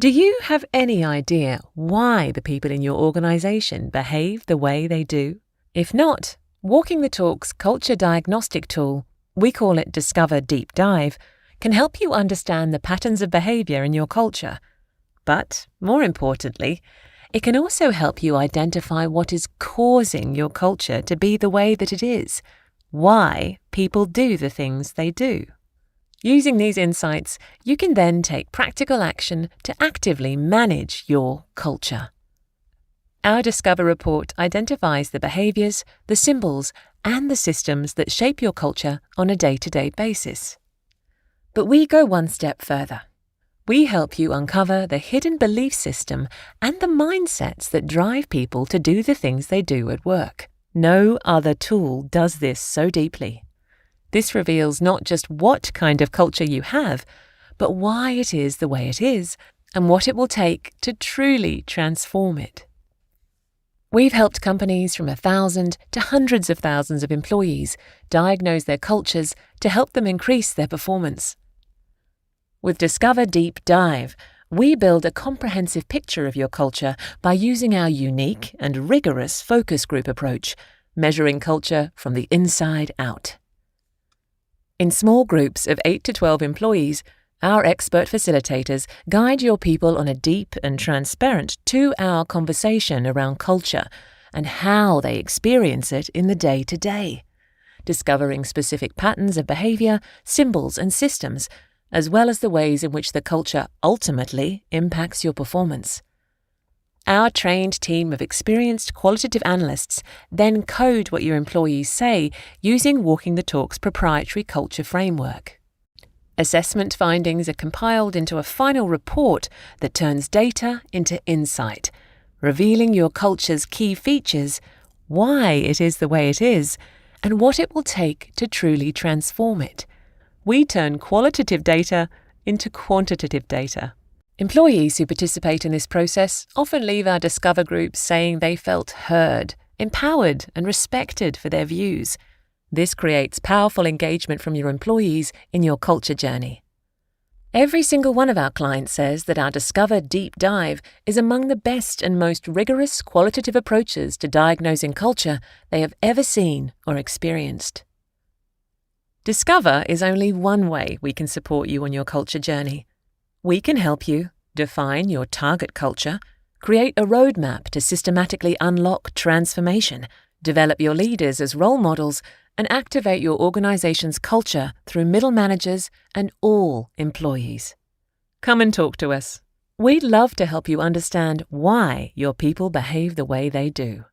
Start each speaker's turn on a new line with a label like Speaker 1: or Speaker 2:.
Speaker 1: Do you have any idea why the people in your organization behave the way they do? If not, Walking the Talk's culture diagnostic tool, we call it Discover Deep Dive, can help you understand the patterns of behavior in your culture. But, more importantly, it can also help you identify what is causing your culture to be the way that it is, why people do the things they do. Using these insights, you can then take practical action to actively manage your culture. Our Discover report identifies the behaviours, the symbols, and the systems that shape your culture on a day-to-day basis. But we go one step further. We help you uncover the hidden belief system and the mindsets that drive people to do the things they do at work. No other tool does this so deeply. This reveals not just what kind of culture you have, but why it is the way it is and what it will take to truly transform it. We've helped companies from 1,000 to hundreds of thousands of employees diagnose their cultures to help them increase their performance. With Discover Deep Dive, we build a comprehensive picture of your culture by using our unique and rigorous focus group approach, measuring culture from the inside out. In small groups of 8 to 12 employees, our expert facilitators guide your people on a deep and transparent 2-hour conversation around culture and how they experience it in the day-to-day, discovering specific patterns of behavior, symbols and systems, as well as the ways in which the culture ultimately impacts your performance. Our trained team of experienced qualitative analysts then code what your employees say using Walking the Talk's proprietary culture framework. Assessment findings are compiled into a final report that turns data into insight, revealing your culture's key features, why it is the way it is, and what it will take to truly transform it. We turn qualitative data into quantitative data. Employees who participate in this process often leave our Discover groups saying they felt heard, empowered, and respected for their views. This creates powerful engagement from your employees in your culture journey. Every single one of our clients says that our Discover Deep Dive is among the best and most rigorous qualitative approaches to diagnosing culture they have ever seen or experienced. Discover is only one way we can support you on your culture journey. We can help you define your target culture, create a roadmap to systematically unlock transformation, develop your leaders as role models, and activate your organization's culture through middle managers and all employees. Come and talk to us. We'd love to help you understand why your people behave the way they do.